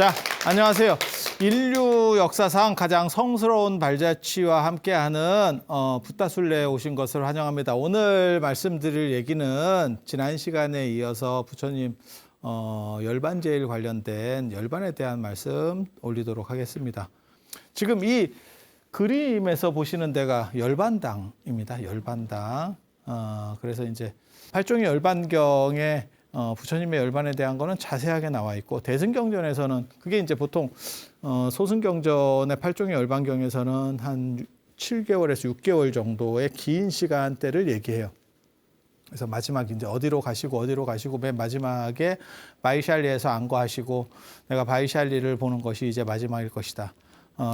자, 안녕하세요. 인류 역사상 가장 성스러운 발자취와 함께하는 붓다술래에 오신 것을 환영합니다. 오늘 말씀드릴 얘기는 지난 시간에 이어서 부처님 열반제일 관련된 열반에 대한 말씀 올리도록 하겠습니다. 지금 이 그림에서 보시는 데가 열반당입니다. 열반당. 그래서 이제 팔종의 열반경에 부처님의 열반에 대한 거는 자세하게 나와 있고, 대승경전에서는 그게 이제 보통 소승경전의 팔종의 열반경에서는 한 7개월에서 6개월 정도의 긴 시간대를 얘기해요. 그래서 마지막 이제 어디로 가시고 맨 마지막에 바이샬리에서 안거하시고 내가 바이샬리를 보는 것이 이제 마지막일 것이다.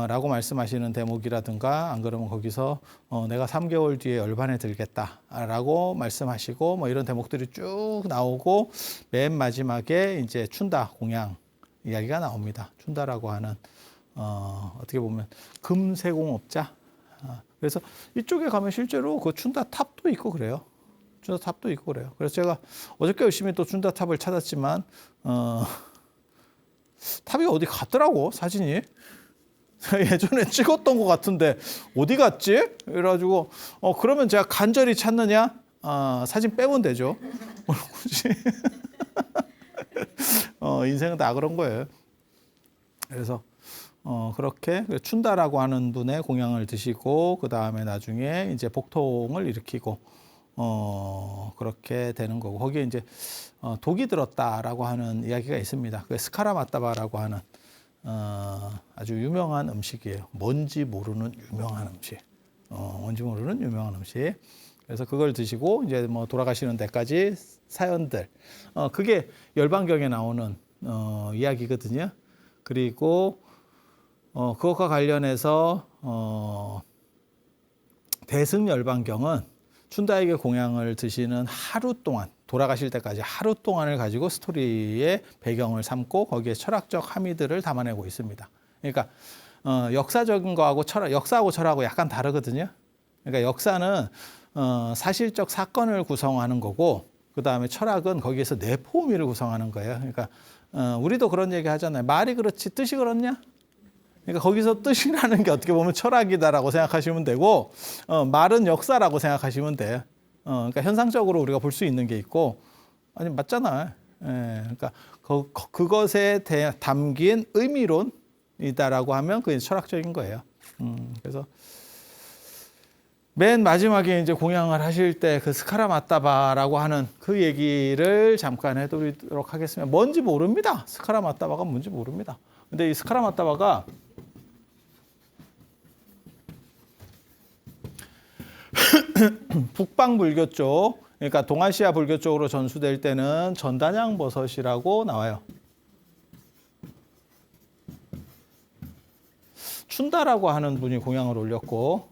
라고 말씀하시는 대목이라든가, 안 그러면 거기서 내가 3개월 뒤에 열반에 들겠다 라고 말씀하시고, 뭐 이런 대목들이 쭉 나오고, 맨 마지막에 이제 춘다 공양 이야기가 나옵니다. 춘다라고 하는 어떻게 보면 금세공업자. 그래서 이쪽에 가면 실제로 그 춘다 탑도 있고 그래요. 춘다 탑도 있고 그래요. 그래서 제가 어저께 열심히 또 춘다 탑을 찾았지만 탑이 어디 갔더라고, 사진이. 예전에 찍었던 것 같은데 어디 갔지? 그래가지고 그러면 제가 간절히 찾느냐? 사진 빼면 되죠. 굳이. 인생은 다 그런 거예요. 그래서 그렇게 춘다라고 하는 분의 공양을 드시고, 그 다음에 나중에 이제 복통을 일으키고 그렇게 되는 거고, 거기에 이제 독이 들었다라고 하는 이야기가 있습니다. 그 스카라마타바라고 하는 아주 유명한 음식이에요. 뭔지 모르는 유명한 음식. 뭔지 모르는 유명한 음식. 그래서 그걸 드시고 이제 뭐 돌아가시는 데까지 사연들. 그게 열반경에 나오는 이야기거든요. 그리고 그것과 관련해서 대승열반경은 춘다에게 공양을 드시는 하루 동안, 돌아가실 때까지 하루 동안을 가지고 스토리의 배경을 삼고 거기에 철학적 함의들을 담아내고 있습니다. 그러니까 역사적인 거하고 역사하고 철학하고 약간 다르거든요. 그러니까 역사는 사실적 사건을 구성하는 거고, 그 다음에 철학은 거기에서 내포 의미를 구성하는 거예요. 그러니까 우리도 그런 얘기 하잖아요. 말이 그렇지 뜻이 그렇냐? 그러니까 거기서 뜻이라는 게 어떻게 보면 철학이다라고 생각하시면 되고, 말은 역사라고 생각하시면 돼요. 그러니까 현상적으로 우리가 볼 수 있는 게 있고, 아니 맞잖아. 그러니까 그것에 담긴 의미론이다라고 하면 그게 철학적인 거예요. 그래서 맨 마지막에 이제 공양을 하실 때 그 스카라마타바라고 하는 그 얘기를 잠깐 해드리도록 하겠습니다. 뭔지 모릅니다. 스카라마타바가 뭔지 모릅니다. 근데 이 스카라마타바가 북방 불교 쪽, 그러니까 동아시아 불교 쪽으로 전수될 때는 전단양 버섯이라고 나와요. 춘다라고 하는 분이 공양을 올렸고,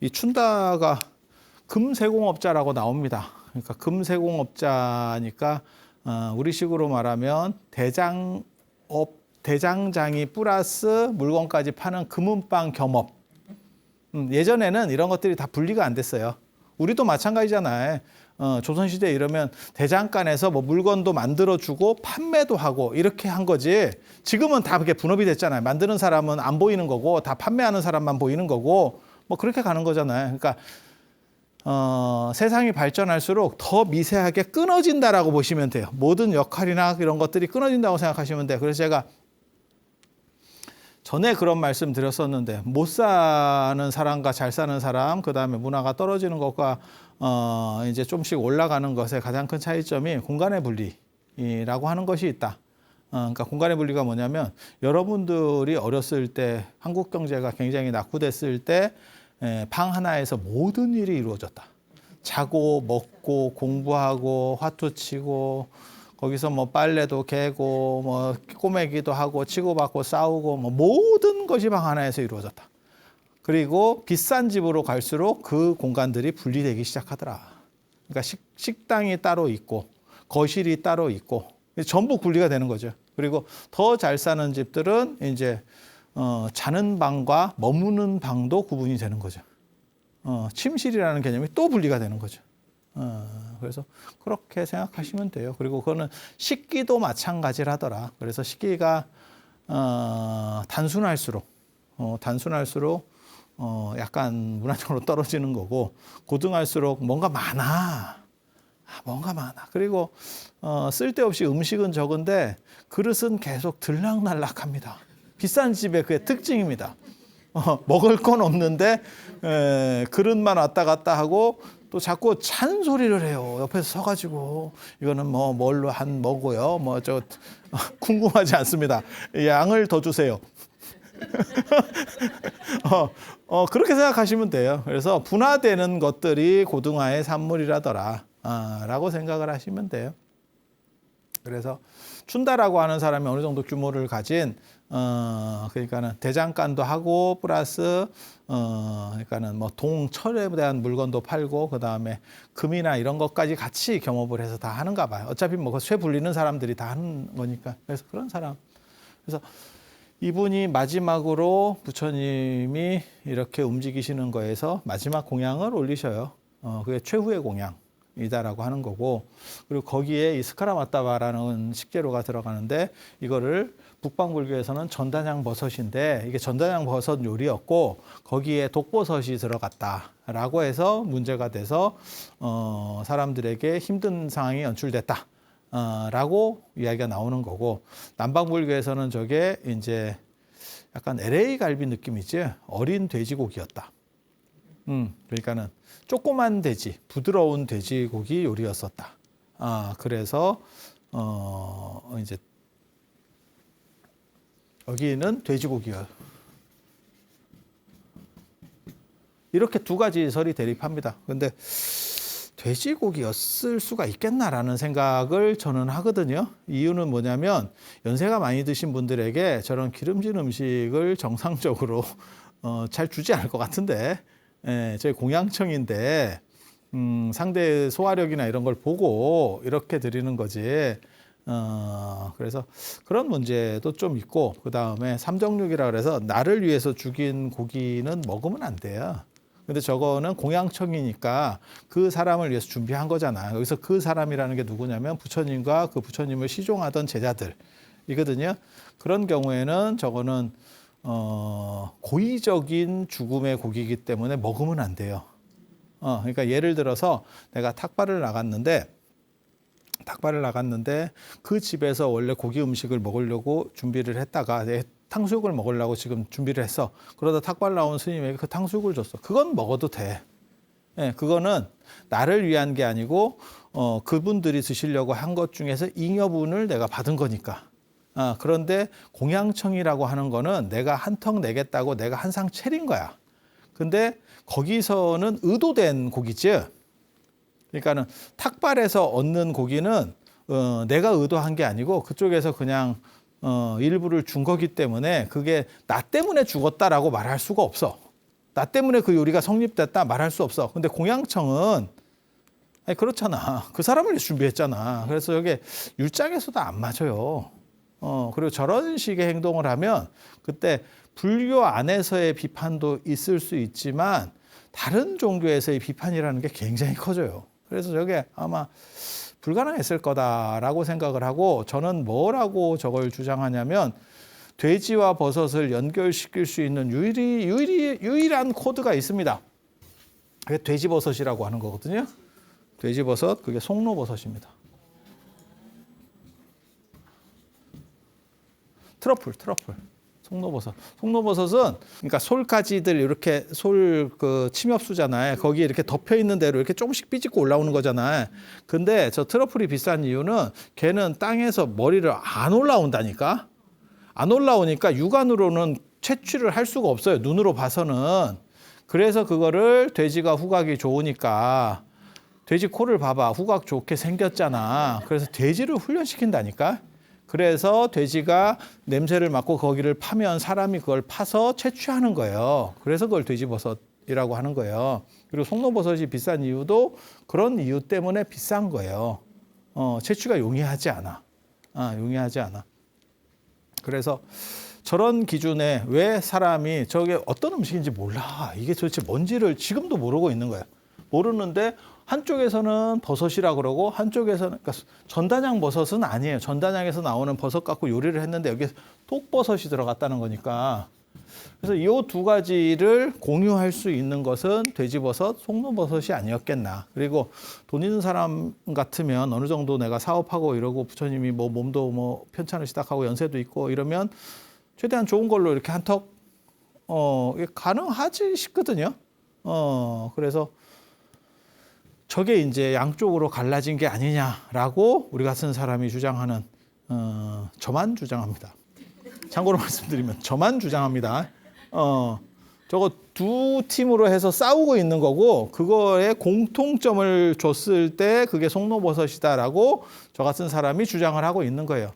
이 춘다가 금세공업자라고 나옵니다. 그러니까 금세공업자니까 우리식으로 말하면 대장장이 플러스 물건까지 파는 금은방 겸업. 예전에는 이런 것들이 다 분리가 안 됐어요. 우리도 마찬가지잖아요. 조선시대 이러면 대장간에서 뭐 물건도 만들어주고 판매도 하고 이렇게 한 거지. 지금은 다 그게 분업이 됐잖아요. 만드는 사람은 안 보이는 거고 다 판매하는 사람만 보이는 거고 뭐 그렇게 가는 거잖아요. 그러니까 세상이 발전할수록 더 미세하게 끊어진다라고 보시면 돼요. 모든 역할이나 이런 것들이 끊어진다고 생각하시면 돼요. 그래서 제가 전에 그런 말씀 드렸었는데, 못 사는 사람과 잘 사는 사람, 그 다음에 문화가 떨어지는 것과 이제 좀씩 올라가는 것의 가장 큰 차이점이 공간의 분리라고 하는 것이 있다. 그러니까 공간의 분리가 뭐냐면, 여러분들이 어렸을 때 한국 경제가 굉장히 낙후됐을 때 방 하나에서 모든 일이 이루어졌다. 자고 먹고 공부하고 화투 치고 거기서 뭐 빨래도 개고 뭐 꼬매기도 하고 치고받고 싸우고 뭐 모든 것이 방 하나에서 이루어졌다. 그리고 비싼 집으로 갈수록 그 공간들이 분리되기 시작하더라. 그러니까 식당이 따로 있고 거실이 따로 있고 전부 분리가 되는 거죠. 그리고 더 잘 사는 집들은 이제 자는 방과 머무는 방도 구분이 되는 거죠. 침실이라는 개념이 또 분리가 되는 거죠. 그래서 그렇게 생각하시면 돼요. 그리고 그거는 식기도 마찬가지라더라. 그래서 식기가 단순할수록 약간 문화적으로 떨어지는 거고, 고등할수록 뭔가 많아. 그리고 쓸데없이 음식은 적은데 그릇은 계속 들락날락합니다. 비싼 집의 그의 특징입니다. 먹을 건 없는데 그릇만 왔다 갔다 하고 또 자꾸 잔소리를 해요. 옆에서 서가지고 이거는 뭐 뭘로 한 뭐고요. 뭐 저 궁금하지 않습니다. 양을 더 주세요. 그렇게 생각하시면 돼요. 그래서 분화되는 것들이 고등화의 산물이라더라. 라고 생각을 하시면 돼요. 그래서 춘다라고 하는 사람이 어느 정도 규모를 가진 그러니까는 대장간도 하고 플러스 그러니까는 뭐 동철에 대한 물건도 팔고 그 다음에 금이나 이런 것까지 같이 겸업을 해서 다 하는가 봐요. 어차피 뭐 쇠 불리는 사람들이 다 하는 거니까. 그래서 그런 사람. 그래서 이분이 마지막으로 부처님이 이렇게 움직이시는 거에서 마지막 공양을 올리셔요. 그게 최후의 공양이다라고 하는 거고, 그리고 거기에 이 스카라마타바라는 식재료가 들어가는데 이거를 북방불교에서는 전단양 버섯인데 이게 전단양 버섯 요리였고 거기에 독버섯이 들어갔다라고 해서 문제가 돼서 사람들에게 힘든 상황이 연출됐다. 라고 이야기가 나오는 거고, 남방불교에서는 저게 이제 약간 LA 갈비 느낌이지, 어린 돼지고기였다. 그러니까는 조그만 돼지, 부드러운 돼지고기 요리였었다. 그래서 이제 여기는 돼지고기요. 이렇게 두 가지 설이 대립합니다. 근데 돼지고기였을 수가 있겠나라는 생각을 저는 하거든요. 이유는 뭐냐면 연세가 많이 드신 분들에게 저런 기름진 음식을 정상적으로 잘 주지 않을 것 같은데, 저희 공양청인데 상대의 소화력이나 이런 걸 보고 이렇게 드리는 거지. 그래서 그런 문제도 좀 있고, 그 다음에 삼정육이라 그래서 나를 위해서 죽인 고기는 먹으면 안 돼요. 근데 저거는 공양청이니까 그 사람을 위해서 준비한 거잖아요. 여기서 그 사람이라는 게 누구냐면 부처님과 그 부처님을 시종하던 제자들이거든요. 그런 경우에는 저거는 고의적인 죽음의 고기이기 때문에 먹으면 안 돼요. 그러니까 예를 들어서 내가 탁발을 나갔는데 그 집에서 원래 고기 음식을 먹으려고 준비를 했다가 탕수육을 먹으려고 지금 준비를 했어. 그러다 탁발 나온 스님에게 그 탕수육을 줬어. 그건 먹어도 돼. 그거는 나를 위한 게 아니고 그분들이 드시려고 한 것 중에서 잉여분을 내가 받은 거니까. 그런데 공양청이라고 하는 거는 내가 한턱 내겠다고 내가 한 상 차린 거야. 근데 거기서는 의도된 고기지. 그러니까는 탁발에서 얻는 고기는 내가 의도한 게 아니고 그쪽에서 그냥 일부를 준 거기 때문에 그게 나 때문에 죽었다라고 말할 수가 없어. 나 때문에 그 요리가 성립됐다 말할 수 없어. 근데 공양청은 아니 그렇잖아. 그 사람을 준비했잖아. 그래서 이게 율장에서도 안 맞아요. 그리고 저런 식의 행동을 하면 그때 불교 안에서의 비판도 있을 수 있지만 다른 종교에서의 비판이라는 게 굉장히 커져요. 그래서 저게 아마 불가능했을 거다라고 생각을 하고, 저는 뭐라고 저걸 주장하냐면 돼지와 버섯을 연결시킬 수 있는 유일한 코드가 있습니다. 그게 돼지버섯이라고 하는 거거든요. 돼지버섯, 그게 송로버섯입니다. 트러플. 송로버섯은 그러니까 솔가지들 이렇게 그 침엽수잖아요. 거기에 이렇게 덮여 있는 대로 이렇게 조금씩 삐집고 올라오는 거잖아요. 근데 저 트러플이 비싼 이유는 걔는 땅에서 머리를 안 올라온다니까. 안 올라오니까 육안으로는 채취를 할 수가 없어요. 눈으로 봐서는. 그래서 그거를 돼지가 후각이 좋으니까, 돼지 코를 봐봐. 후각 좋게 생겼잖아. 그래서 돼지를 훈련시킨다니까. 그래서 돼지가 냄새를 맡고 거기를 파면 사람이 그걸 파서 채취하는 거예요. 그래서 그걸 돼지버섯이라고 하는 거예요. 그리고 송로버섯이 비싼 이유도 그런 이유 때문에 비싼 거예요. 채취가 용이하지 않아. 그래서 저런 기준에 왜 사람이 저게 어떤 음식인지 몰라. 이게 도대체 뭔지를 지금도 모르고 있는 거예요. 모르는데 한쪽에서는 버섯이라 그러고 한쪽에서는 그러니까 전단양 버섯은 아니에요. 전단양에서 나오는 버섯 갖고 요리를 했는데 여기에 독버섯이 들어갔다는 거니까. 그래서 이 두 가지를 공유할 수 있는 것은 돼지버섯, 송로버섯이 아니었겠나. 그리고 돈 있는 사람 같으면 어느 정도 내가 사업하고 이러고 부처님이 뭐 몸도 뭐 편찮으시다 하고 연세도 있고 이러면 최대한 좋은 걸로 이렇게 한턱 이게 가능하지 싶거든요. 그래서 저게 이제 양쪽으로 갈라진 게 아니냐라고 우리 같은 사람이 주장하는 저만 주장합니다. 참고로 말씀드리면 저만 주장합니다. 저거 두 팀으로 해서 싸우고 있는 거고 그거에 공통점을 줬을 때 그게 송로버섯이다라고 저 같은 사람이 주장을 하고 있는 거예요.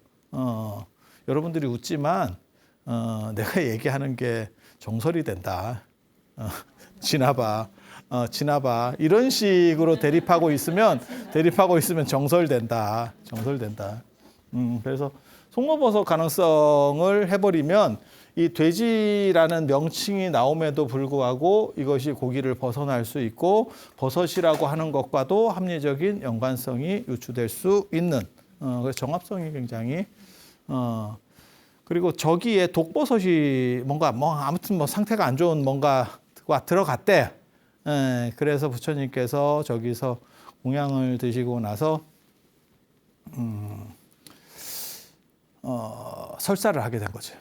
여러분들이 웃지만 내가 얘기하는 게 정설이 된다. 지나봐. 지나봐. 이런 식으로 대립하고 있으면 정설된다. 정설된다. 그래서 송로버섯 가능성을 해버리면 이 돼지라는 명칭이 나옴에도 불구하고 이것이 고기를 벗어날 수 있고 버섯이라고 하는 것과도 합리적인 연관성이 유추될 수 있는 그래서 정합성이 굉장히 그리고 저기에 독버섯이 뭔가 뭐 아무튼 뭐 상태가 안 좋은 뭔가가 들어갔대. 그래서 부처님께서 저기서 공양을 드시고 나서 설사를 하게 된 거죠.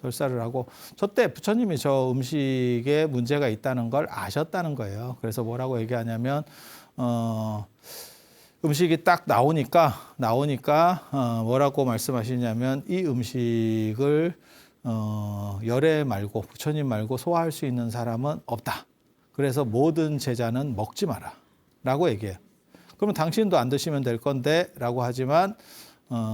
설사를 하고 저때 부처님이 저 음식에 문제가 있다는 걸 아셨다는 거예요. 그래서 뭐라고 얘기하냐면 음식이 딱 나오니까 뭐라고 말씀하시냐면 이 음식을 열애 말고 부처님 말고 소화할 수 있는 사람은 없다. 그래서 모든 제자는 먹지 마라 라고 얘기해요. 그러면 당신도 안 드시면 될 건데 라고 하지만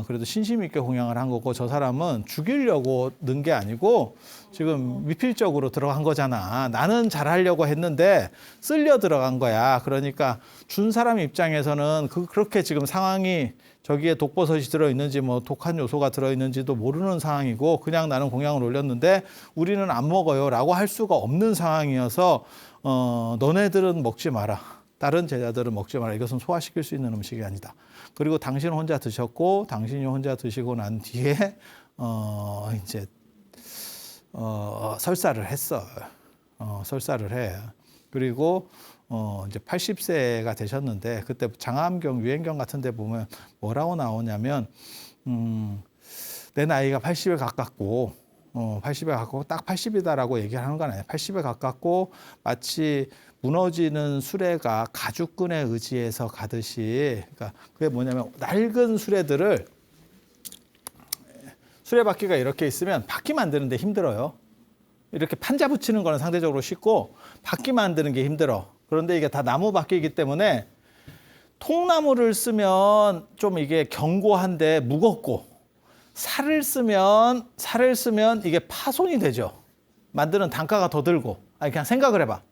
그래도 신심 있게 공양을 한 거고 저 사람은 죽이려고 넣은 게 아니고 지금 미필적으로 들어간 거잖아. 나는 잘하려고 했는데 쓸려 들어간 거야. 그러니까 준 사람 입장에서는 그렇게 지금 상황이 저기에 독버섯이 들어있는지 뭐 독한 요소가 들어있는지도 모르는 상황이고 그냥 나는 공양을 올렸는데 우리는 안 먹어요 라고 할 수가 없는 상황이어서 너네들은 먹지 마라. 다른 제자들은 먹지 마라. 이것은 소화시킬 수 있는 음식이 아니다. 그리고 당신은 혼자 드셨고 당신이 혼자 드시고 난 뒤에 이제 설사를 했어. 설사를 해. 그리고 이제 80세가 되셨는데 그때 장암경 유행경 같은 데 보면 뭐라고 나오냐면 내 나이가 80에 가깝고 80에 가깝고 딱 80이다라고 얘기하는 건 아니에요. 80에 가깝고 마치 무너지는 수레가 가죽끈에 의지해서 가듯이 그러니까 그게 뭐냐면 낡은 수레들을 수레바퀴가 이렇게 있으면 바퀴 만드는데 힘들어요. 이렇게 판자 붙이는 거는 상대적으로 쉽고 바퀴 만드는 게 힘들어. 그런데 이게 다 나무 바퀴이기 때문에 통나무를 쓰면 좀 이게 견고한데 무겁고 살을 쓰면 이게 파손이 되죠. 만드는 단가가 더 들고. 아니 그냥 생각을 해봐.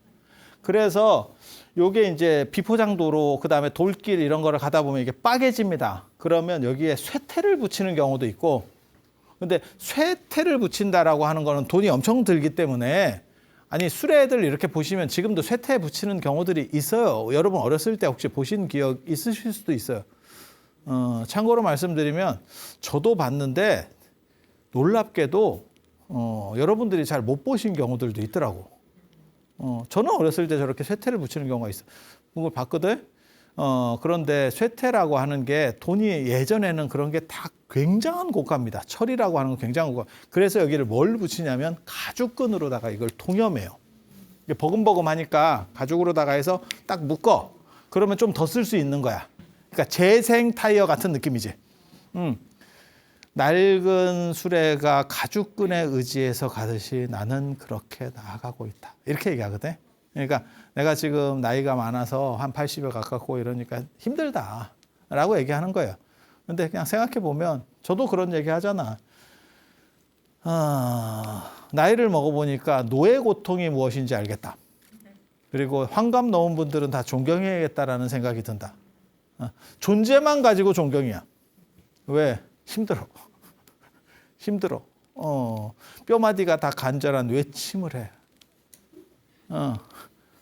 그래서 요게 이제 비포장도로 그다음에 돌길 이런 거를 가다 보면 이게 빠개집니다. 그러면 여기에 쇠퇴를 붙이는 경우도 있고 근데 쇠퇴를 붙인다라고 하는 거는 돈이 엄청 들기 때문에 아니 수레들 이렇게 보시면 지금도 쇠퇴 붙이는 경우들이 있어요. 여러분 어렸을 때 혹시 보신 기억 있으실 수도 있어요. 참고로 말씀드리면 저도 봤는데 놀랍게도 여러분들이 잘 못 보신 경우들도 있더라고. 저는 어렸을 때 저렇게 쇠퇴를 붙이는 경우가 있어요. 그걸 봤거든. 그런데 쇠퇴라고 하는 게 돈이 예전에는 그런 게 다 굉장한 고가입니다. 철이라고 하는 건 굉장한 고가. 그래서 여기를 뭘 붙이냐면 가죽끈으로다가 이걸 통여매요. 이게 버금버금하니까 가죽으로다가 해서 딱 묶어. 그러면 좀 더 쓸 수 있는 거야. 그러니까 재생 타이어 같은 느낌이지. 낡은 수레가 가죽끈에 의지해서 가듯이 나는 그렇게 나아가고 있다. 이렇게 얘기하거든. 그러니까 내가 지금 나이가 많아서 한 80에 가깝고 이러니까 힘들다라고 얘기하는 거예요. 근데 그냥 생각해 보면 저도 그런 얘기 하잖아. 나이를 먹어보니까 노예 고통이 무엇인지 알겠다. 그리고 환갑 넘은 분들은 다 존경해야겠다라는 생각이 든다. 존재만 가지고 존경이야. 왜? 힘들어. 힘들어. 뼈마디가 다 간절한 외침을 해.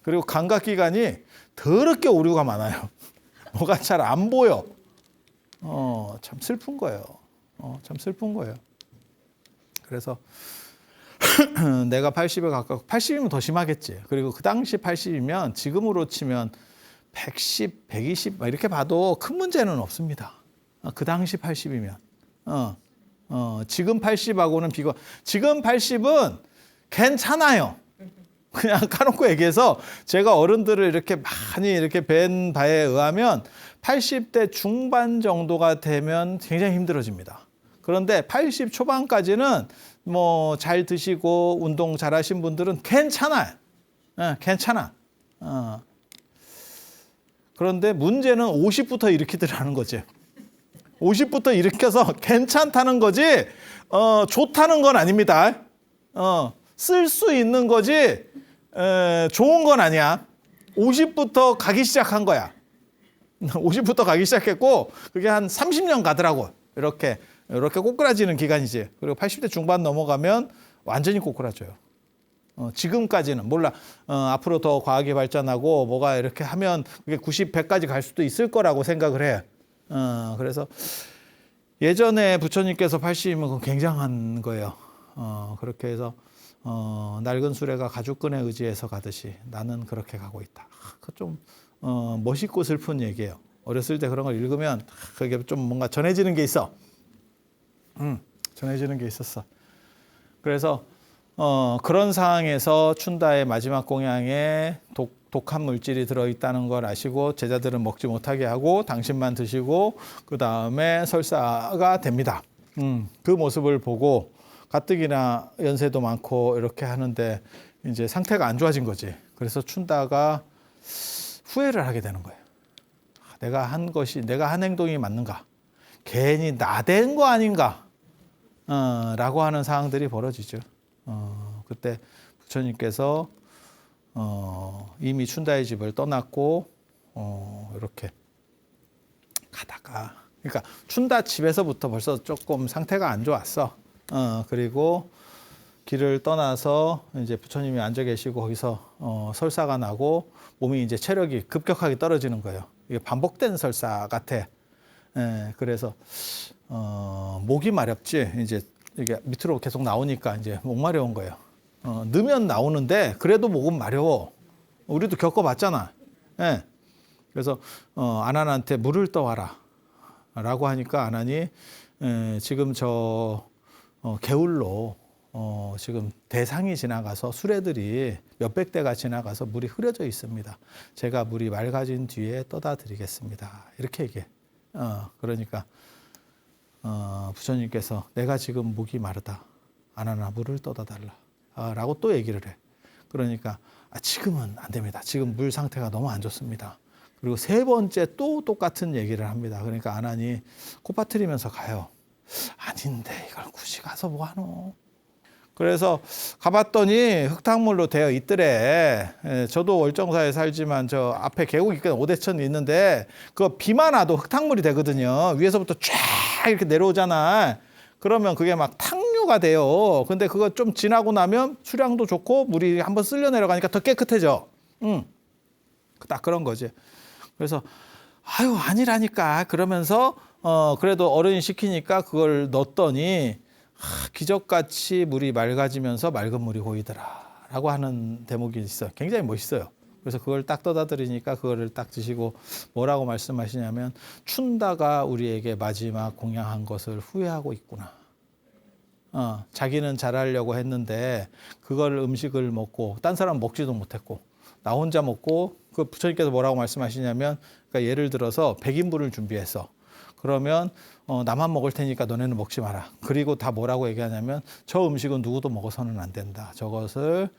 그리고 감각기관이 더럽게 오류가 많아요. 뭐가 잘 안 보여. 참 슬픈 거예요. 참 슬픈 거예요. 그래서 내가 80에 가깝고 80이면 더 심하겠지. 그리고 그 당시 80이면 지금으로 치면 110, 120 이렇게 봐도 큰 문제는 없습니다. 그 당시 80이면. 지금 80하고는 지금 80은 괜찮아요. 그냥 까놓고 얘기해서 제가 어른들을 이렇게 많이 이렇게 뵌 바에 의하면 80대 중반 정도가 되면 굉장히 힘들어집니다. 그런데 80 초반까지는 뭐 잘 드시고 운동 잘 하신 분들은 괜찮아요. 괜찮아. 그런데 문제는 50부터 일으키더라는 거지. 50부터 일으켜서 괜찮다는 거지, 좋다는 건 아닙니다. 쓸 수 있는 거지, 좋은 건 아니야. 50부터 가기 시작한 거야. 50부터 가기 시작했고, 그게 한 30년 가더라고. 이렇게 꼬꾸라지는 기간이지. 그리고 80대 중반 넘어가면 완전히 꼬꾸라져요. 지금까지는 몰라. 앞으로 더 과학이 발전하고 뭐가 이렇게 하면 그게 90, 100까지 갈 수도 있을 거라고 생각을 해. 그래서 예전에 부처님께서 80이면 굉장한 거예요. 그렇게 해서 낡은 수레가 가죽끈에 의지해서 가듯이 나는 그렇게 가고 있다. 그 좀 멋있고 슬픈 얘기예요. 어렸을 때 그런 걸 읽으면 그게 좀 뭔가 전해지는 게 있어. 전해지는 게 있었어. 그래서 그런 상황에서 춘다의 마지막 공양에 독한 물질이 들어있다는 걸 아시고 제자들은 먹지 못하게 하고 당신만 드시고 그 다음에 설사가 됩니다. 그 모습을 보고 가뜩이나 연세도 많고 이렇게 하는데 이제 상태가 안 좋아진 거지. 그래서 춘다가 후회를 하게 되는 거예요. 내가 한 행동이 맞는가? 괜히 나댄 거 아닌가? 라고 하는 상황들이 벌어지죠. 그때 부처님께서 이미 춘다의 집을 떠났고 이렇게 가다가, 그러니까 춘다 집에서부터 벌써 조금 상태가 안 좋았어. 그리고 길을 떠나서 이제 부처님이 앉아 계시고 거기서 설사가 나고 몸이 이제 체력이 급격하게 떨어지는 거예요. 이게 반복된 설사 같아. 그래서 목이 마렵지. 이제 이게 밑으로 계속 나오니까 이제 목 마려운 거예요. 넣으면 나오는데 그래도 목은 마려워. 우리도 겪어봤잖아. 그래서 아난한테 물을 떠와라 라고 하니까 아난이 지금 저 개울로 지금 대상이 지나가서 수레들이 몇백 대가 지나가서 물이 흐려져 있습니다. 제가 물이 맑아진 뒤에 떠다 드리겠습니다. 이렇게 얘기해. 그러니까 부처님께서 내가 지금 목이 마르다. 아난아 물을 떠다 달라. 라고 또 얘기를 해. 그러니까 지금은 안 됩니다. 지금 물 상태가 너무 안 좋습니다. 그리고 세 번째 또 똑같은 얘기를 합니다. 그러니까 아난이 코파트리면서 가요. 아닌데 이걸 굳이 가서 뭐하노. 그래서 가봤더니 흙탕물로 되어 있더래. 저도 월정사에 살지만 저 앞에 계곡이 있거든. 오대천이 있는데 그거 비만 와도 흙탕물이 되거든요. 위에서부터 쫙 이렇게 내려오잖아. 그러면 그게 막 탕류가 돼요. 근데 그거 좀 지나고 나면 수량도 좋고 물이 한번 쓸려 내려가니까 더 깨끗해져. 딱 그런 거지. 그래서 아유 아니라니까 그러면서 그래도 어른이 시키니까 그걸 넣었더니 기적같이 물이 맑아지면서 맑은 물이 고이더라 라고 하는 대목이 있어요. 굉장히 멋있어요. 그래서 그걸 딱 떠다 드리니까 그거를 딱 드시고 뭐라고 말씀하시냐면 춘다가 우리에게 마지막 공양한 것을 후회하고 있구나. 자기는 잘하려고 했는데 그걸 음식을 먹고 딴 사람 먹지도 못했고 나 혼자 먹고 그 부처님께서 뭐라고 말씀하시냐면 그러니까 예를 들어서 100인분을 준비했어. 그러면 나만 먹을 테니까 너네는 먹지 마라. 그리고 다 뭐라고 얘기하냐면 저 음식은 누구도 먹어서는 안 된다. 저것을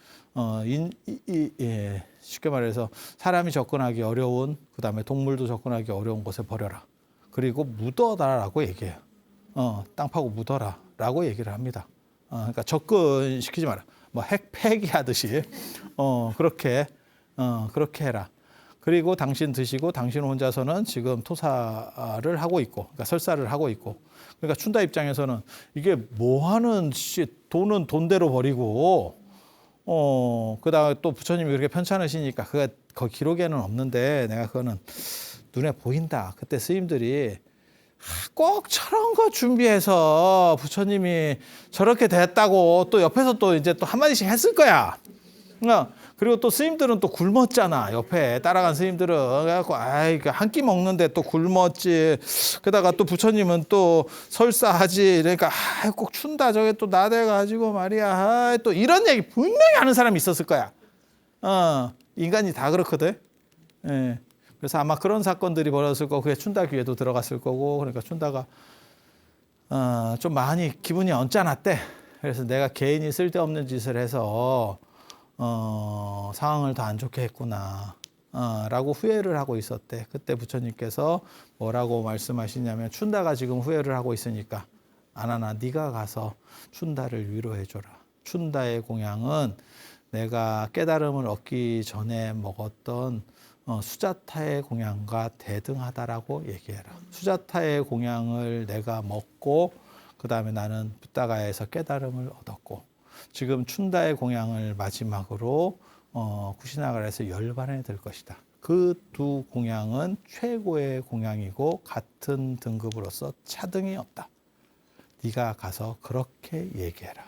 쉽게 말해서 사람이 접근하기 어려운 그다음에 동물도 접근하기 어려운 곳에 버려라. 그리고 묻어라라고 얘기해요. 땅 파고 묻어라라고 얘기를 합니다. 그러니까 접근시키지 마라. 뭐 핵 폐기하듯이 그렇게 해라. 그리고 당신 드시고 당신 혼자서는 지금 토사를 하고 있고, 그러니까 설사를 하고 있고. 그러니까 춘다 입장에서는 이게 뭐하는 돈은 돈대로 버리고, 그다음에 또 부처님이 그렇게 편찮으시니까 그 기록에는 없는데 내가 그거는 눈에 보인다. 그때 스님들이 꼭 저런 거 준비해서 부처님이 저렇게 됐다고 또 옆에서 또 이제 또 한마디씩 했을 거야. 그리고 또 스님들은 또 굶었잖아. 옆에 따라간 스님들은. 그래갖고, 아이, 한 끼 먹는데 또 굶었지. 게다가 또 부처님은 또 설사하지. 그러니까, 아, 꼭 춘다. 저게 또 나대가지고 말이야. 아, 또 이런 얘기 분명히 하는 사람이 있었을 거야. 인간이 다 그렇거든. 예. 그래서 아마 그런 사건들이 벌어졌을 거고, 그게 춘다 귀에도 들어갔을 거고, 그러니까 춘다가, 좀 많이 기분이 언짢았대. 그래서 내가 개인이 쓸데없는 짓을 해서, 상황을 더 안 좋게 했구나. 라고 후회를 하고 있었대. 그때 부처님께서 뭐라고 말씀하시냐면, 춘다가 지금 후회를 하고 있으니까, 아나나 네가 가서 춘다를 위로해줘라. 춘다의 공양은 내가 깨달음을 얻기 전에 먹었던 수자타의 공양과 대등하다라고 얘기해라. 수자타의 공양을 내가 먹고 그 다음에 나는 붓다가에서 깨달음을 얻었고 지금 춘다의 공양을 마지막으로 쿠시나가라에서 열반에 들 것이다. 그 두 공양은 최고의 공양이고 같은 등급으로서 차등이 없다. 네가 가서 그렇게 얘기해라.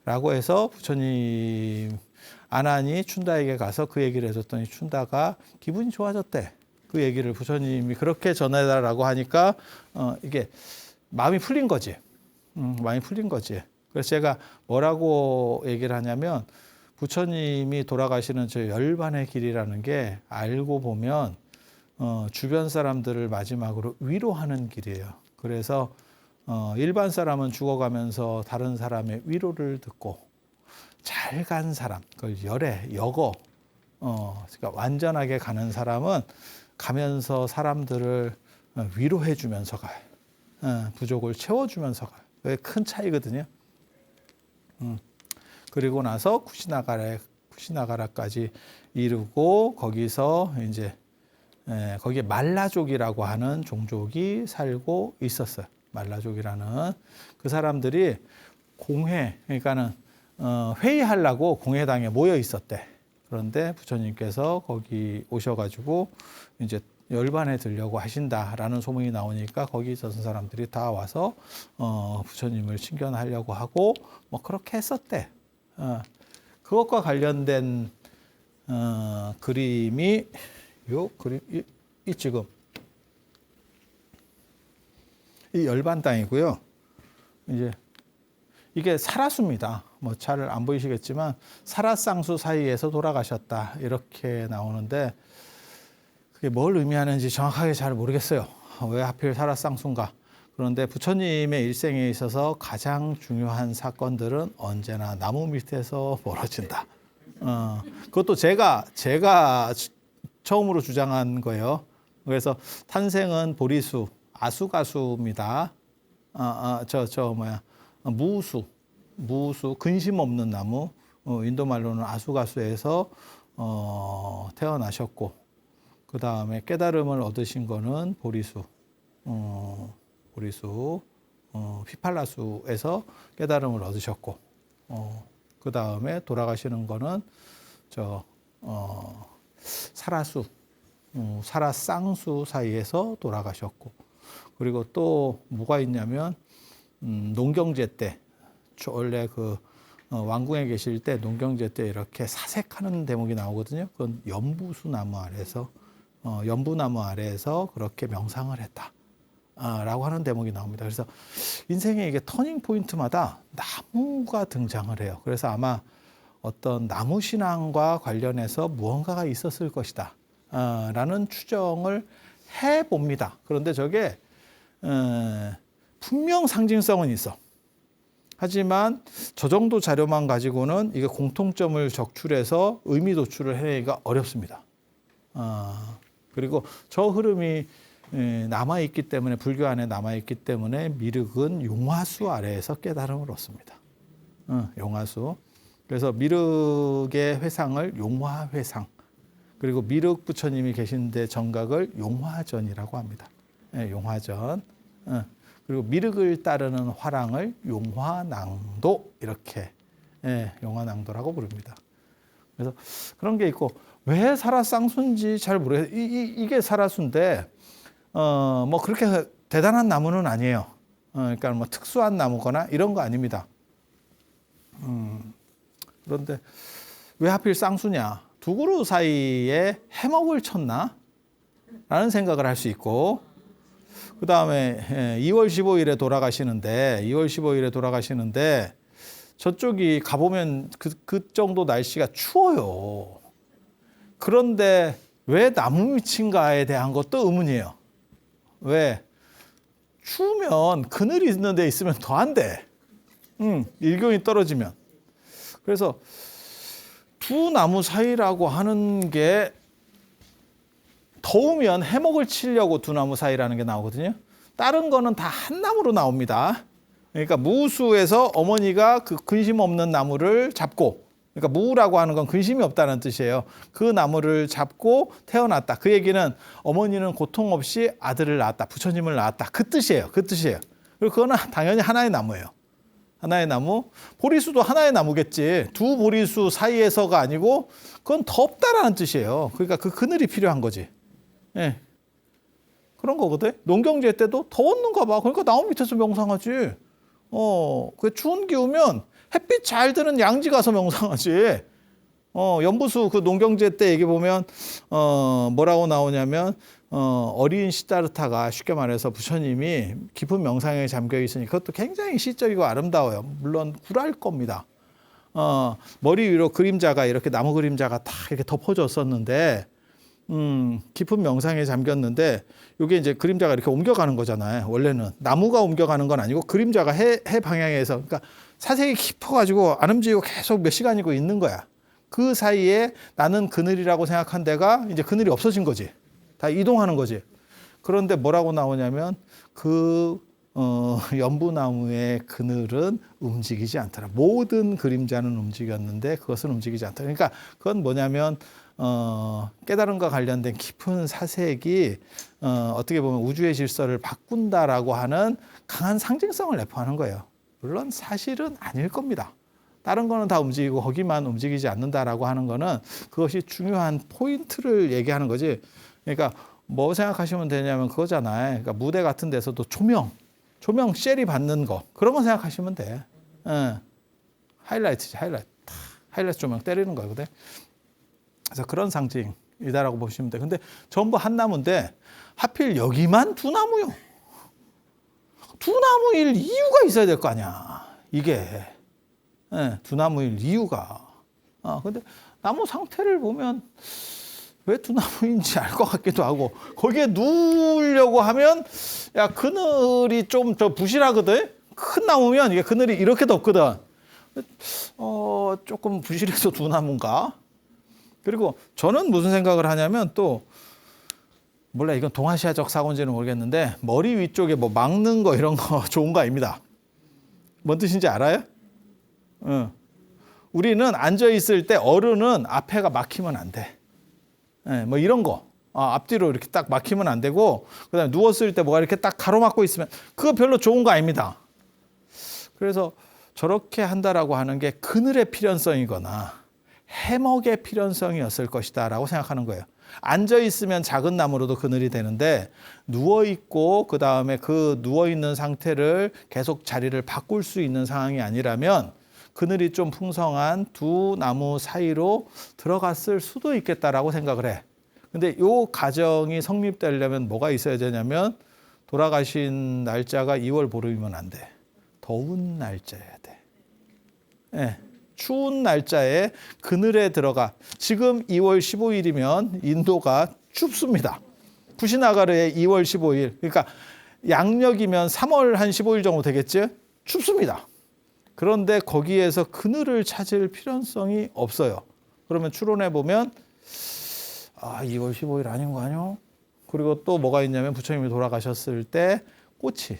라고 해서 부처님 아난이 춘다에게 가서 그 얘기를 해줬더니 춘다가 기분이 좋아졌대. 그 얘기를 부처님이 그렇게 전해달라고 하니까 이게 마음이 풀린 거지. 마음이 풀린 거지. 그래서 제가 뭐라고 얘기를 하냐면 부처님이 돌아가시는 저 열반의 길이라는 게 알고 보면 주변 사람들을 마지막으로 위로하는 길이에요. 그래서 일반 사람은 죽어가면서 다른 사람의 위로를 듣고 잘 간 사람, 그 여거, 그러니까 완전하게 가는 사람은 가면서 사람들을 위로해 주면서 가요. 부족을 채워주면서 가요. 그게 큰 차이거든요. 그리고 나서 쿠시나가라까지 이르고 거기서 이제 거기에 말라족이라고 하는 종족이 살고 있었어요. 말라족이라는 그 사람들이 공회, 그러니까는 회의하려고 공회당에 모여 있었대. 그런데 부처님께서 거기 오셔가지고 이제 열반에 들려고 하신다라는 소문이 나오니까 거기 있었던 사람들이 다 와서 부처님을 친견하려고 하고 뭐 그렇게 했었대. 그것과 관련된 그림이 요 그림 이 지금 이 열반 땅이고요. 이제 이게 사라수입니다. 뭐 잘 안 보이시겠지만 사라쌍수 사이에서 돌아가셨다 이렇게 나오는데 그게 뭘 의미하는지 정확하게 잘 모르겠어요. 왜 하필 사라쌍수인가? 그런데 부처님의 일생에 있어서 가장 중요한 사건들은 언제나 나무 밑에서 벌어진다. 그것도 제가 처음으로 주장한 거예요. 그래서 탄생은 보리수, 아수가수입니다. 무수, 근심 없는 나무. 인도 말로는 아수가수에서 태어나셨고, 그 다음에 깨달음을 얻으신 거는 보리수, 휘팔라수에서 깨달음을 얻으셨고, 그 다음에 돌아가시는 거는 사라수, 사라쌍수 사이에서 돌아가셨고, 그리고 또 뭐가 있냐면 농경제 때 원래 그 왕궁에 계실 때 농경제 때 이렇게 사색하는 대목이 나오거든요. 그건 연부나무 아래에서 그렇게 명상을 했다. 라고 하는 대목이 나옵니다. 그래서 인생의 이게 터닝 포인트마다 나무가 등장을 해요. 그래서 아마 어떤 나무 신앙과 관련해서 무언가가 있었을 것이다. 라는 추정을 해봅니다. 그런데 저게 분명 상징성은 있어. 하지만 저 정도 자료만 가지고는 이게 공통점을 적출해서 의미 도출을 해내기가 어렵습니다. 그리고 저 흐름이 남아있기 때문에 불교 안에 남아있기 때문에 미륵은 용화수 아래에서 깨달음을 얻습니다. 용화수. 그래서 미륵의 회상을 용화회상, 그리고 미륵 부처님이 계신데 정각을 용화전이라고 합니다. 용화전. 그리고 미륵을 따르는 화랑을 용화낭도, 이렇게 용화낭도라고 부릅니다. 그래서 그런 게 있고 왜 사라쌍수인지 잘 모르겠어요. 이게 사라수인데 뭐 그렇게 대단한 나무는 아니에요. 그러니까 뭐 특수한 나무거나 이런 거 아닙니다. 그런데 왜 하필 쌍수냐? 두 그루 사이에 해먹을 쳤나? 라는 생각을 할 수 있고, 그 다음에 2월 15일에 돌아가시는데 저쪽이 가보면 그 정도 날씨가 추워요. 그런데 왜 나무 밑인가에 대한 것도 의문이에요. 왜? 추우면 그늘이 있는 데 있으면 더 안 돼. 일교이 떨어지면. 그래서 두 나무 사이라고 하는 게 더우면 해먹을 치려고 두 나무 사이라는 게 나오거든요. 다른 거는 다 한 나무로 나옵니다. 그러니까 무수에서 어머니가 그 근심 없는 나무를 잡고, 그러니까 무라고 하는 건 근심이 없다는 뜻이에요. 그 나무를 잡고 태어났다. 그 얘기는 어머니는 고통 없이 아들을 낳았다. 부처님을 낳았다. 그 뜻이에요. 그 뜻이에요. 그리고 그거는 당연히 하나의 나무예요. 하나의 나무. 보리수도 하나의 나무겠지. 두 보리수 사이에서가 아니고 그건 덥다라는 뜻이에요. 그러니까 그 그늘이 필요한 거지. 예. 그런 거거든. 농경제 때도 더웠는가 봐. 그러니까 나무 밑에서 명상하지. 그 추운 기우면 햇빛 잘 드는 양지 가서 명상하지. 연부수 그 농경제 때 얘기 보면 뭐라고 나오냐면 어린 시다르타가 쉽게 말해서 부처님이 깊은 명상에 잠겨 있으니 그것도 굉장히 시적이고 아름다워요. 물론 굴할 겁니다. 머리 위로 그림자가 이렇게 나무 그림자가 다 이렇게 덮어졌었는데 깊은 명상에 잠겼는데 이게 이제 그림자가 이렇게 옮겨가는 거잖아요. 원래는 나무가 옮겨가는 건 아니고 그림자가 해 방향에서 그러니까 사색이 깊어가지고 안 움직이고 계속 몇 시간이고 있는 거야. 그 사이에 나는 그늘이라고 생각한 데가 이제 그늘이 없어진 거지. 다 이동하는 거지. 그런데 뭐라고 나오냐면 연부나무의 그늘은 움직이지 않더라. 모든 그림자는 움직였는데 그것은 움직이지 않더라. 그러니까 그건 뭐냐면 깨달음과 관련된 깊은 사색이 어떻게 보면 우주의 질서를 바꾼다라고 하는 강한 상징성을 내포하는 거예요. 물론 사실은 아닐 겁니다. 다른 거는 다 움직이고 거기만 움직이지 않는다라고 하는 거는 그것이 중요한 포인트를 얘기하는 거지. 그러니까 뭐 생각하시면 되냐면 그거잖아요. 그러니까 무대 같은 데서도 조명 쉘이 받는 거 그런 거 생각하시면 돼. 하이라이트지 하이라이트 조명 때리는 거거든. 그래서 그런 상징이다라고 보시면 돼. 근데 전부 한 나무인데 하필 여기만 두 나무요. 두 나무일 이유가 있어야 될 거 아니야. 이게 두 나무일 이유가. 근데 나무 상태를 보면 왜 두 나무인지 알 것 같기도 하고 거기에 누우려고 하면 야 그늘이 좀 더 부실하거든. 큰 나무면 이게 그늘이 이렇게 덥거든. 조금 부실해서 두 나무인가? 그리고 저는 무슨 생각을 하냐면 또 몰라 이건 동아시아적 사고인지는 모르겠는데 머리 위쪽에 뭐 막는 거 이런 거 좋은 거 아닙니다. 뭔 뜻인지 알아요? 우리는 앉아 있을 때 어른은 앞에가 막히면 안 돼. 뭐 이런 거 앞뒤로 이렇게 딱 막히면 안 되고 그다음에 누웠을 때 뭐가 이렇게 딱 가로막고 있으면 그거 별로 좋은 거 아닙니다. 그래서 저렇게 한다라고 하는 게 그늘의 필연성이거나 해먹의 필연성이었을 것이다라고 생각하는 거예요. 앉아 있으면 작은 나무로도 그늘이 되는데 누워 있고 그 다음에 그 누워 있는 상태를 계속 자리를 바꿀 수 있는 상황이 아니라면 그늘이 좀 풍성한 두 나무 사이로 들어갔을 수도 있겠다라고 생각을 해. 근데 이 가정이 성립되려면 뭐가 있어야 되냐면 돌아가신 날짜가 2월 보름이면 안 돼. 더운 날짜여야 돼. 네. 추운 날짜에 그늘에 들어가. 지금 2월 15일이면 인도가 춥습니다. 쿠시나가르의 2월 15일. 그러니까 양력이면 3월 한 15일 정도 되겠지? 춥습니다. 그런데 거기에서 그늘을 찾을 필요성이 없어요. 그러면 추론해 보면 2월 15일 아닌 거 아니요? 그리고 또 뭐가 있냐면 부처님이 돌아가셨을 때 꽃이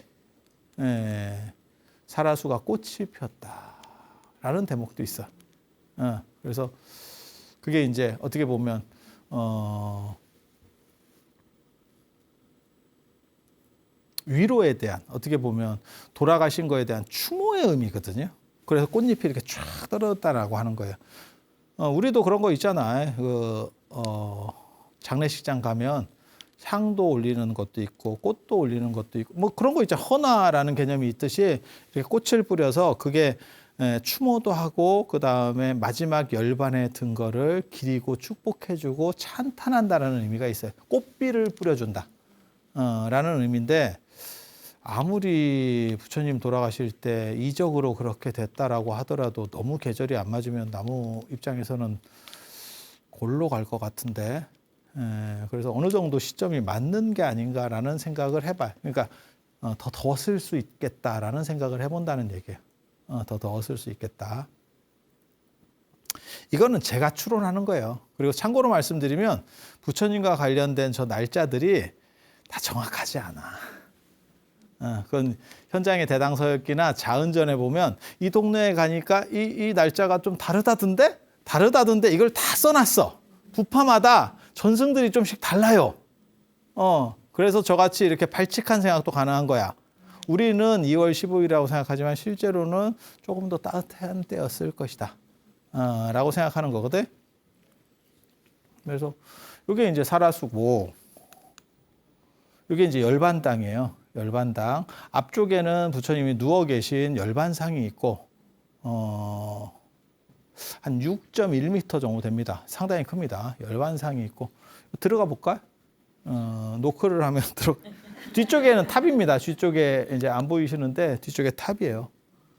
사라수가 꽃이 피었다라는 대목도 있어. 그래서 그게 이제 어떻게 보면 위로에 대한 어떻게 보면 돌아가신 거에 대한 추모의 의미거든요. 그래서 꽃잎이 이렇게 쫙 떨어졌다라고 하는 거예요. 우리도 그런 거 있잖아. 장례식장 가면 향도 올리는 것도 있고 꽃도 올리는 것도 있고 뭐 그런 거 있죠. 헌화라는 개념이 있듯이 이렇게 꽃을 뿌려서 그게 추모도 하고 그다음에 마지막 열반에 든 거를 기리고 축복해주고 찬탄한다라는 의미가 있어요. 꽃비를 뿌려준다 라는 의미인데 아무리 부처님 돌아가실 때 이적으로 그렇게 됐다라고 하더라도 너무 계절이 안 맞으면 나무 입장에서는 골로 갈 것 같은데 그래서 어느 정도 시점이 맞는 게 아닌가라는 생각을 해봐요. 그러니까 더 더웠을 수 있겠다라는 생각을 해본다는 얘기예요. 더 더웠을 수 있겠다. 이거는 제가 추론하는 거예요. 그리고 참고로 말씀드리면 부처님과 관련된 저 날짜들이 다 정확하지 않아. 그건 현장의 대당서역기나 자은전에 보면 이 동네에 가니까 이 날짜가 좀 다르다던데 이걸 다 써놨어. 부파마다 전승들이 좀씩 달라요. 그래서 저같이 이렇게 발칙한 생각도 가능한 거야. 우리는 2월 15일이라고 생각하지만 실제로는 조금 더 따뜻한 때였을 것이다. 라고 생각하는 거거든. 그래서 이게 이제 사라수고, 이게 이제 열반당이에요. 열반당. 앞쪽에는 부처님이 누워 계신 열반상이 있고, 한 6.1m 정도 됩니다. 상당히 큽니다. 열반상이 있고. 들어가 볼까요? 노크를 하면 뒤쪽에는 탑입니다. 뒤쪽에 이제 안 보이시는데 뒤쪽에 탑이에요.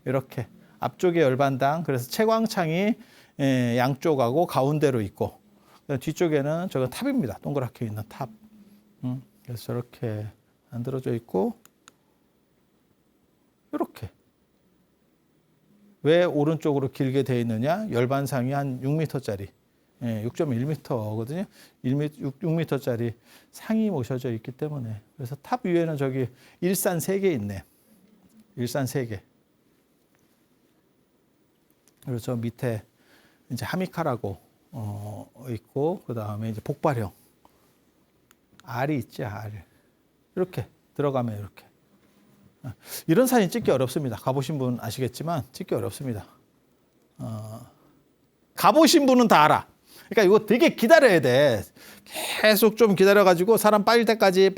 이렇게. 앞쪽에 열반당. 그래서 채광창이 양쪽하고 가운데로 있고. 뒤쪽에는 저건 탑입니다. 동그랗게 있는 탑. 그래서 저렇게 만들어져 있고, 이렇게. 왜 오른쪽으로 길게 되어 있느냐? 열반상이 한 6m짜리, 6.1m거든요. 6m짜리 상이 모셔져 있기 때문에. 그래서 탑 위에는 저기 일산 3개 있네. 일산 3개. 그리고 저 밑에 이제 하미카라고 있고, 그 다음에 이제 복발형. 알이 있지, 알. 이렇게 들어가면 이렇게. 이런 사진 찍기 어렵습니다. 가보신 분 아시겠지만 찍기 어렵습니다. 가보신 분은 다 알아. 그러니까 이거 되게 기다려야 돼. 계속 좀 기다려가지고 사람 빠질 때까지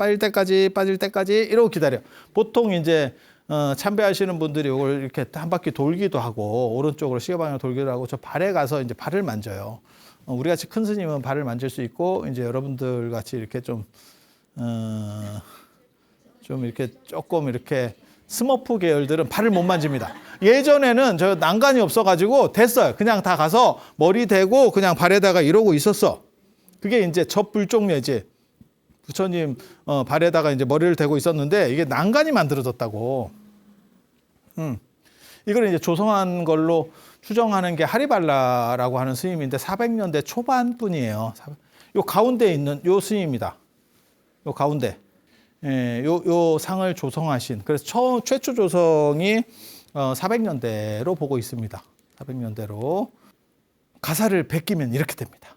이러고 기다려. 보통 이제 참배하시는 분들이 이걸 이렇게 한 바퀴 돌기도 하고 오른쪽으로 시계방향 돌기도 하고 저 발에 가서 이제 발을 만져요. 우리 같이 큰 스님은 발을 만질 수 있고 이제 여러분들 같이 이렇게 좀 이렇게 조금 이렇게 스머프 계열들은 발을 못 만집니다. 예전에는 저 난간이 없어가지고 됐어요. 그냥 다 가서 머리 대고 그냥 발에다가 이러고 있었어. 그게 이제 접불종례지. 부처님 발에다가 이제 머리를 대고 있었는데 이게 난간이 만들어졌다고. 이걸 이제 조성한 걸로 추정하는 게 하리발라라고 하는 스님인데 400년대 초반뿐이에요. 요 가운데 있는 요 스님입니다. 요 가운데. 요 상을 조성하신, 그래서 최초 조성이 400년대로 보고 있습니다. 400년대로. 가사를 베끼면 이렇게 됩니다.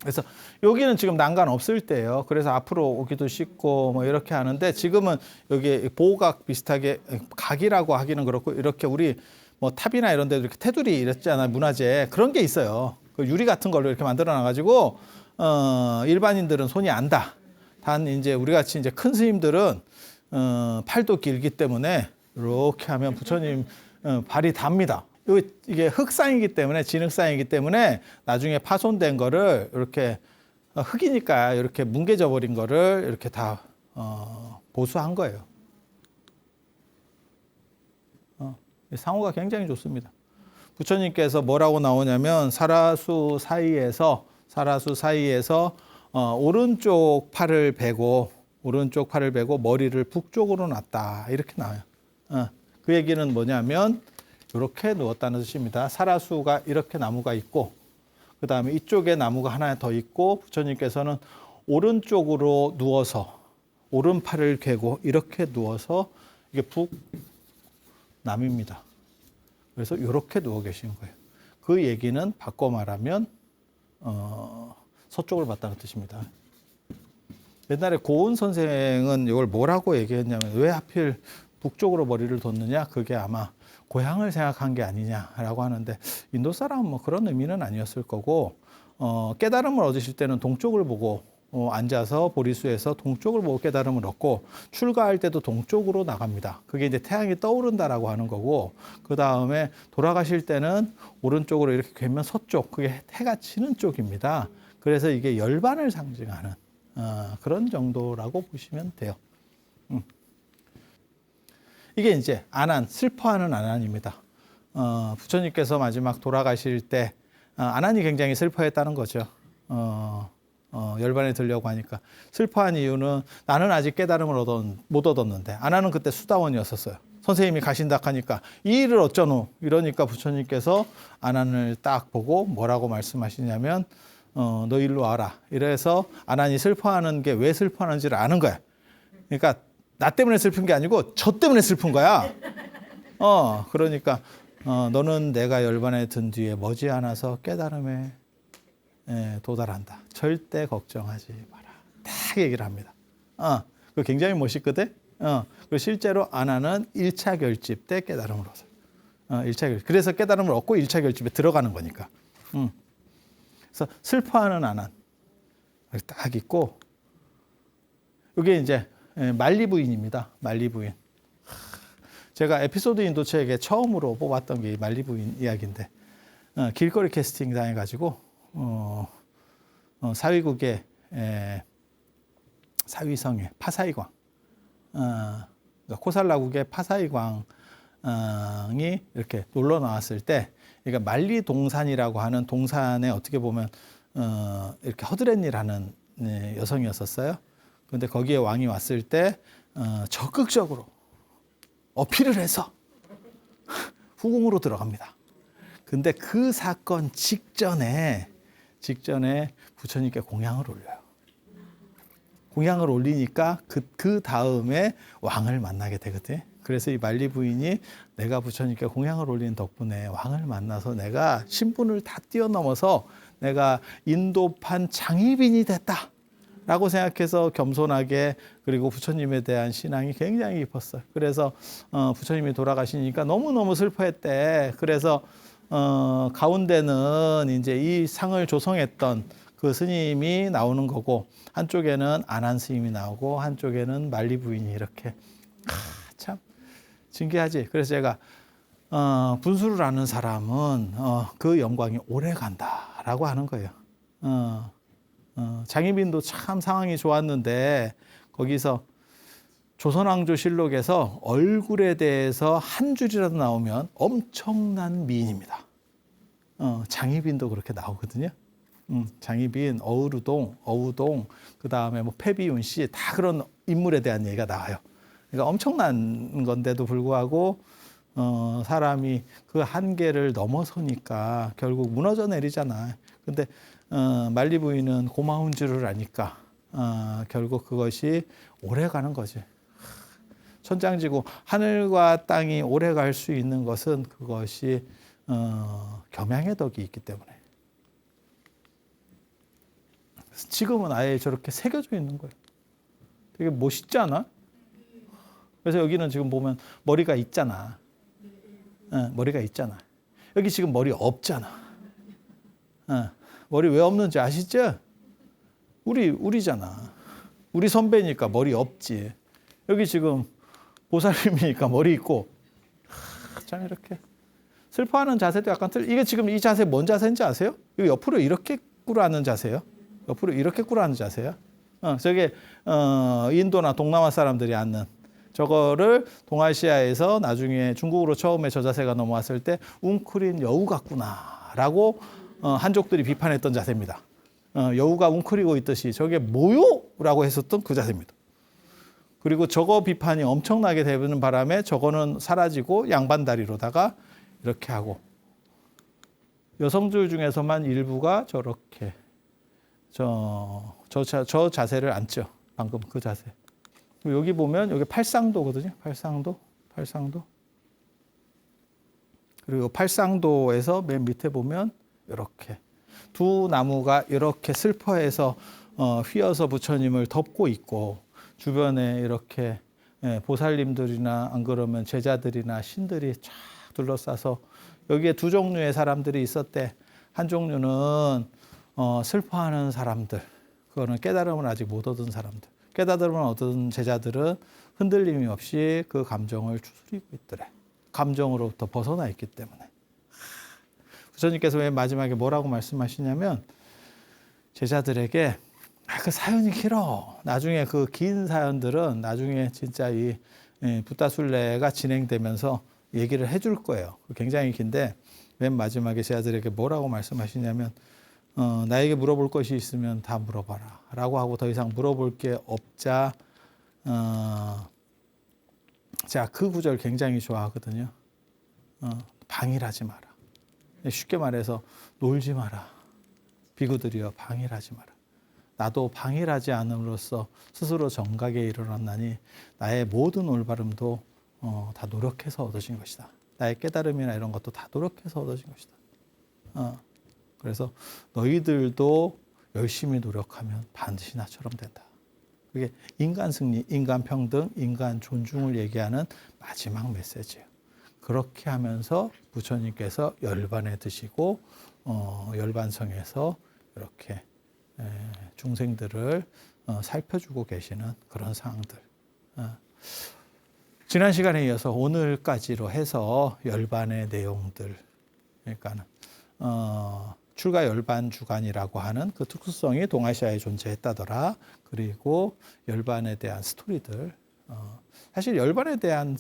그래서 여기는 지금 난간 없을 때예요. 그래서 앞으로 오기도 쉽고 뭐 이렇게 하는데 지금은 여기 보호각 비슷하게 각이라고 하기는 그렇고 이렇게 우리 뭐 탑이나 이런 데도 이렇게 테두리 이랬잖아요. 문화재. 그런 게 있어요. 그 유리 같은 걸로 이렇게 만들어 놔가지고 일반인들은 손이 안 닿아. 단 이제 우리 같이 이제 큰 스님들은 팔도 길기 때문에 이렇게 하면 부처님 발이 닿습니다. 이게 흙상이기 때문에 진흙상이기 때문에 나중에 파손된 거를 이렇게 흙이니까 이렇게 뭉개져 버린 거를 이렇게 다 보수한 거예요. 상호가 굉장히 좋습니다. 부처님께서 뭐라고 나오냐면 사라수 사이에서 오른쪽 팔을 베고 머리를 북쪽으로 놨다. 이렇게 나와요. 그 얘기는 뭐냐면 이렇게 누웠다는 뜻입니다. 사라수가 이렇게 나무가 있고 그 다음에 이쪽에 나무가 하나 더 있고 부처님께서는 오른쪽으로 누워서 오른팔을 괴고 이렇게 누워서 이게 북남입니다. 그래서 이렇게 누워 계신 거예요. 그 얘기는 바꿔 말하면 서쪽을 봤다는 뜻입니다. 옛날에 고은 선생은 이걸 뭐라고 얘기했냐면 왜 하필 북쪽으로 머리를 뒀느냐? 그게 아마 고향을 생각한 게 아니냐라고 하는데 인도 사람은 뭐 그런 의미는 아니었을 거고 깨달음을 얻으실 때는 동쪽을 보고 앉아서 보리수에서 동쪽을 보고 깨달음을 얻고 출가할 때도 동쪽으로 나갑니다. 그게 이제 태양이 떠오른다라고 하는 거고 그 다음에 돌아가실 때는 오른쪽으로 이렇게 괴면 서쪽 그게 해가 지는 쪽입니다. 그래서 이게 열반을 상징하는 그런 정도라고 보시면 돼요. 이게 이제 아난, 슬퍼하는 아난입니다. 부처님께서 마지막 돌아가실 때 아난이 굉장히 슬퍼했다는 거죠. 열반에 들려고 하니까. 슬퍼한 이유는 나는 아직 깨달음을 못 얻었는데 아난은 그때 수다원이었었어요. 선생님이 가신다 하니까 이 일을 어쩌노 이러니까 부처님께서 아난을 딱 보고 뭐라고 말씀하시냐면 너 일로 와라. 이래서 아난이 슬퍼하는 게 왜 슬퍼하는지를 아는 거야. 그러니까 나 때문에 슬픈 게 아니고 저 때문에 슬픈 거야. 그러니까 너는 내가 열반에 든 뒤에 머지않아서 깨달음에 도달한다. 절대 걱정하지 마라. 딱 얘기를 합니다. 그 굉장히 멋있거든. 그리고 실제로 아난은 1차 결집 때 깨달음을 얻어요. 1차 결집. 그래서 깨달음을 얻고 1차 결집에 들어가는 거니까. 그래서 슬퍼하는 아난 딱 있고 이게 이제 말리 부인입니다. 말리 부인. 제가 에피소드 인도책에 처음으로 뽑았던 게 말리 부인 이야기인데 길거리 캐스팅 당해가지고 사위국의 사위성의 파사이광, 그러니까 코살라국의 파사이광이 이렇게 놀러 나왔을 때, 그러니까 말리 동산이라고 하는 동산에 어떻게 보면 이렇게 허드렛일하는 여성이었었어요. 근데 거기에 왕이 왔을 때 적극적으로 어필을 해서 후궁으로 들어갑니다. 근데 그 사건 직전에 부처님께 공양을 올려요. 공양을 올리니까 그 다음에 왕을 만나게 되거든요. 그래서 이 말리 부인이 내가 부처님께 공양을 올린 덕분에 왕을 만나서 내가 신분을 다 뛰어넘어서 내가 인도판 장희빈이 됐다. 라고 생각해서 겸손하게 그리고 부처님에 대한 신앙이 굉장히 깊었어요. 그래서 부처님이 돌아가시니까 너무너무 슬퍼했대. 그래서 가운데는 이제 이 상을 조성했던 그 스님이 나오는 거고 한쪽에는 안한 스님이 나오고 한쪽에는 말리 부인이 이렇게 참 신기하지. 그래서 제가 분수를 아는 사람은 그 영광이 오래 간다라고 하는 거예요. 장희빈도 참 상황이 좋았는데 거기서 조선왕조실록에서 얼굴에 대해서 한 줄이라도 나오면 엄청난 미인입니다. 장희빈도 그렇게 나오거든요. 장희빈, 어우루동, 어우동, 그 다음에 뭐 패비윤 씨 다 그런 인물에 대한 얘기가 나와요. 그러니까 엄청난 건데도 불구하고 사람이 그 한계를 넘어서니까 결국 무너져 내리잖아. 근데 말리 부인은 고마운 줄을 아니까 결국 그것이 오래 가는 거지. 천장지구 하늘과 땅이 오래 갈 수 있는 것은 그것이 겸양의 덕이 있기 때문에. 지금은 아예 저렇게 새겨져 있는 거예요. 되게 멋있지 않아? 그래서 여기는 지금 보면 머리가 있잖아. 머리가 있잖아. 여기 지금 머리 없잖아. 머리 왜 없는지 아시죠? 우리잖아. 우리 선배니까 머리 없지. 여기 지금 보살님이니까 머리 있고. 참 이렇게 슬퍼하는 자세도 약간 이게 지금 이 자세 뭔 자세인지 아세요? 이거 옆으로 이렇게 꿇어앉는 자세예요. 옆으로 이렇게 꿇어앉는 자세야. 저게 인도나 동남아 사람들이 앉는 저거를 동아시아에서 나중에 중국으로 처음에 저 자세가 넘어왔을 때 웅크린 여우 같구나라고 한족들이 비판했던 자세입니다. 여우가 웅크리고 있듯이 저게 뭐요? 라고 했었던 그 자세입니다. 그리고 저거 비판이 엄청나게 되는 바람에 저거는 사라지고 양반다리로다가 이렇게 하고 여성들 중에서만 일부가 저렇게 저 자세를 앉죠. 방금 그 자세. 여기 보면 여기 팔상도거든요. 팔상도. 그리고 팔상도에서 맨 밑에 보면 이렇게 두 나무가 이렇게 슬퍼해서 휘어서 부처님을 덮고 있고 주변에 이렇게 보살님들이나 안 그러면 제자들이나 신들이 쫙 둘러싸서 여기에 두 종류의 사람들이 있었대. 한 종류는 슬퍼하는 사람들, 그거는 깨달음을 아직 못 얻은 사람들. 깨달음을 얻은 제자들은 흔들림이 없이 그 감정을 추스리고 있더래. 감정으로부터 벗어나 있기 때문에. 부처님께서 맨 마지막에 뭐라고 말씀하시냐면 제자들에게 그 사연이 길어. 나중에 그 긴 사연들은 나중에 진짜 이 붓다술래가 진행되면서 얘기를 해줄 거예요. 굉장히 긴데 맨 마지막에 제자들에게 뭐라고 말씀하시냐면 나에게 물어볼 것이 있으면 다 물어봐라 라고 하고 더 이상 물어볼 게 없자 제가 그 구절 굉장히 좋아하거든요. 방일하지 마라. 쉽게 말해서 놀지 마라. 비구들이여 방일하지 마라. 나도 방일하지 않음으로써 스스로 정각에 이르렀나니 나의 모든 올바름도 다 노력해서 얻어진 것이다. 나의 깨달음이나 이런 것도 다 노력해서 얻어진 것이다. 그래서 너희들도 열심히 노력하면 반드시 나처럼 된다. 그게 인간 승리, 인간 평등, 인간 존중을 얘기하는 마지막 메시지예요. 그렇게 하면서 부처님께서 열반에 드시고 열반성에서 이렇게 중생들을 살펴주고 계시는 그런 상황들. 지난 시간에 이어서 오늘까지로 해서 열반의 내용들, 그러니까는 출가 열반 주간이라고 하는 그 특수성이 동아시아에 존재했다더라. 그리고 열반에 대한 스토리들. 사실 열반에 대한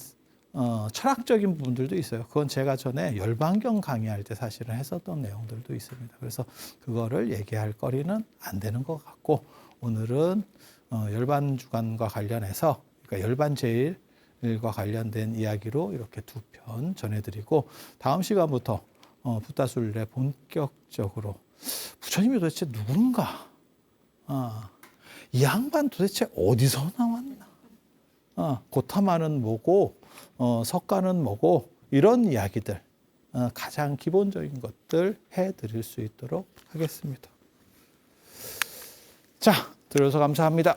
철학적인 부분들도 있어요. 그건 제가 전에 열반경 강의할 때 사실은 했었던 내용들도 있습니다. 그래서 그거를 얘기할 거리는 안 되는 것 같고 오늘은 열반 주간과 관련해서 그러니까 열반 제일과 관련된 이야기로 이렇게 두 편 전해드리고 다음 시간부터 붓다술래 본격적으로 부처님이 도대체 누군가? 이 양반 도대체 어디서 나왔나? 고타마는 뭐고 석가는 뭐고 이런 이야기들 가장 기본적인 것들 해드릴 수 있도록 하겠습니다. 자, 들어서 감사합니다.